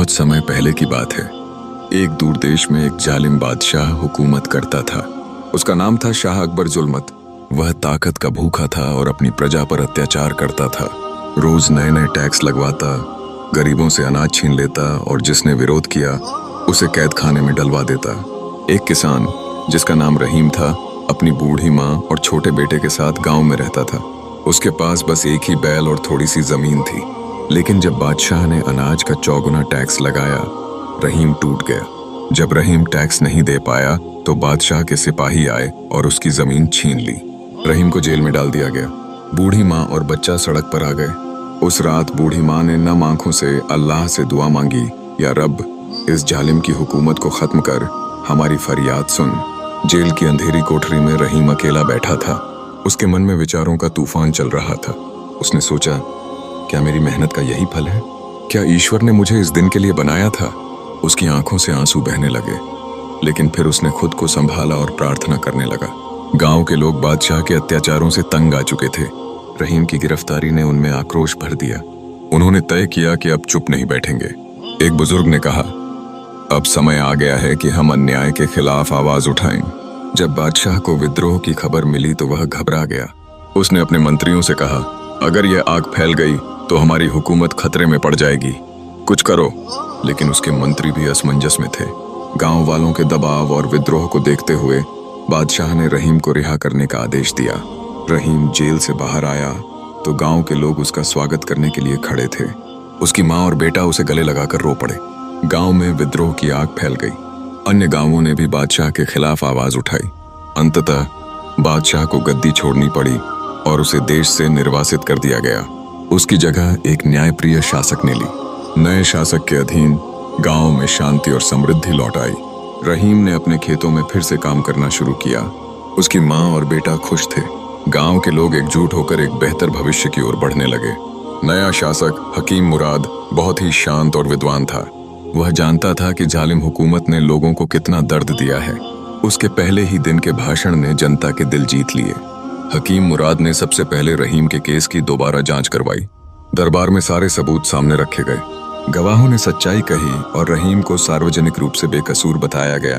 बहुत समय पहले की बात है। एक दूर देश में एक जालिम बादशाह हुकूमत करता था। उसका नाम था शाह अकबर जुल्मत। वह ताकत का भूखा था और अपनी प्रजा पर अत्याचार करता था। रोज नए नए टैक्स लगवाता, गरीबों से अनाज छीन लेता और जिसने विरोध किया उसे कैद खाने में डलवा देता। एक किसान जिसका नाम रहीम था, अपनी बूढ़ी माँ और छोटे बेटे के साथ गांव में रहता था। उसके पास बस एक ही बैल और थोड़ी सी जमीन थी। लेकिन जब बादशाह ने अनाज का चौगुना टैक्स लगाया, रहीम टूट गया। जब रहीम टैक्स नहीं दे पाया तो बादशाह के सिपाही आए और उसकी जमीन छीन ली। रहीम को जेल में डाल दिया गया। बूढ़ी माँ और बच्चा सड़क पर आ गए। उस रात बूढ़ी माँ ने नम आंखों से अल्लाह से दुआ मांगी, या रब, इस जालिम की हुकूमत को खत्म कर, हमारी फरियाद सुन। जेल की अंधेरी कोठरी में रहीम अकेला बैठा था। उसके मन में विचारों का तूफान चल रहा था। उसने सोचा, क्या मेरी मेहनत का यही फल है? क्या ईश्वर ने मुझे इस दिन के लिए बनाया था? उसकी आंखों से आंसू बहने लगे, लेकिन फिर उसने खुद को संभाला और प्रार्थना करने लगा। गांव के लोग बादशाह के अत्याचारों से तंग आ चुके थे। रहीम की गिरफ्तारी ने उनमें आक्रोश भर दिया। उन्होंने तय किया कि अब चुप नहीं बैठेंगे। एक बुजुर्ग ने कहा, अब समय आ गया है कि हम अन्याय के खिलाफ आवाज उठाएं। जब बादशाह को विद्रोह की खबर मिली तो वह घबरा गया। उसने अपने मंत्रियों से कहा, अगर यह आग फैल गई तो हमारी हुकूमत खतरे में पड़ जाएगी, कुछ करो। लेकिन उसके मंत्री भी असमंजस में थे। गांव वालों के दबाव और विद्रोह को देखते हुए बादशाह ने रहीम को रिहा करने का आदेश दिया। रहीम जेल से बाहर आया तो गांव के लोग उसका स्वागत करने के लिए खड़े थे। उसकी माँ और बेटा उसे गले लगाकर रो पड़े। गांव में विद्रोह की आग फैल गई। अन्य गांवों ने भी बादशाह के खिलाफ आवाज उठाई। अंततः बादशाह को गद्दी छोड़नी पड़ी और उसे देश से निर्वासित कर दिया गया। उसकी जगह एक न्यायप्रिय शासक ने ली। नए शासक के अधीन गांव में शांति और समृद्धि लौट आई। रहीम ने अपने खेतों में फिर से काम करना शुरू किया। उसकी माँ और बेटा खुश थे। गांव के लोग एकजुट होकर एक बेहतर भविष्य की ओर बढ़ने लगे। नया शासक हकीम मुराद बहुत ही शांत और विद्वान था। वह जानता था कि जालिम हुकूमत ने लोगों को कितना दर्द दिया है। उसके पहले ही दिन के भाषण ने जनता के दिल जीत लिए। हकीम मुराद ने सबसे पहले रहीम के केस की दोबारा जांच करवाई। दरबार में सारे सबूत सामने रखे गए। गवाहों ने सच्चाई कही और रहीम को सार्वजनिक रूप से बेकसूर बताया गया।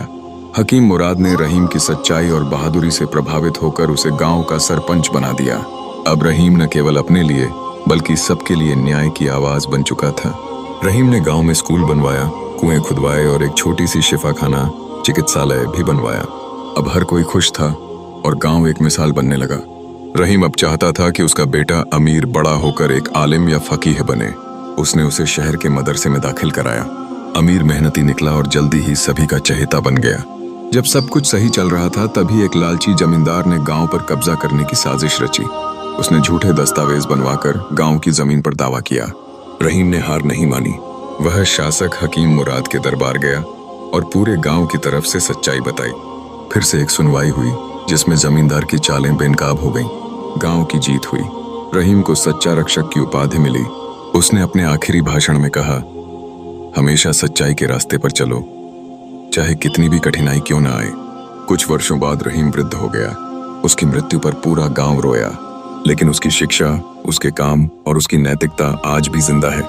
हकीम मुराद ने रहीम की सच्चाई और बहादुरी से प्रभावित होकर उसे गांव का सरपंच बना दिया। अब रहीम न केवल अपने लिए बल्कि सबके लिए न्याय की आवाज बन चुका था। रहीम ने गांव में स्कूल बनवाया, कुएं खुदवाए और एक छोटी सी शिफाखाना चिकित्सालय भी बनवाया। अब हर कोई खुश था और गांव एक मिसाल बनने लगा। रहीम अब चाहता था कि उसका बेटा अमीर बड़ा होकर एक आलिम या फकीह बने। उसने उसे शहर के मदरसे में दाखिल कराया। अमीर मेहनती निकला और जल्दी ही सभी का चहेता बन गया। जब सब कुछ सही चल रहा था तभी एक लालची जमींदार ने गांव पर कब्जा करने की साजिश रची। उसने झूठे दस्तावेज बनवाकर गांव की जमीन पर दावा किया। रहीम ने हार नहीं मानी। वह शासक हकीम मुराद के दरबार गया और पूरे गांव की तरफ से सच्चाई बताई। फिर से एक सुनवाई हुई जिसमें जमींदार की चालें बेनकाब हो गईं। गांव की जीत हुई। रहीम को सच्चा रक्षक की उपाधि मिली। उसने अपने आखिरी भाषण में कहा, हमेशा सच्चाई के रास्ते पर चलो, चाहे कितनी भी कठिनाई क्यों न आए। कुछ वर्षों बाद रहीम वृद्ध हो गया। उसकी मृत्यु पर पूरा गांव रोया, लेकिन उसकी शिक्षा, उसके काम और उसकी नैतिकता आज भी जिंदा है।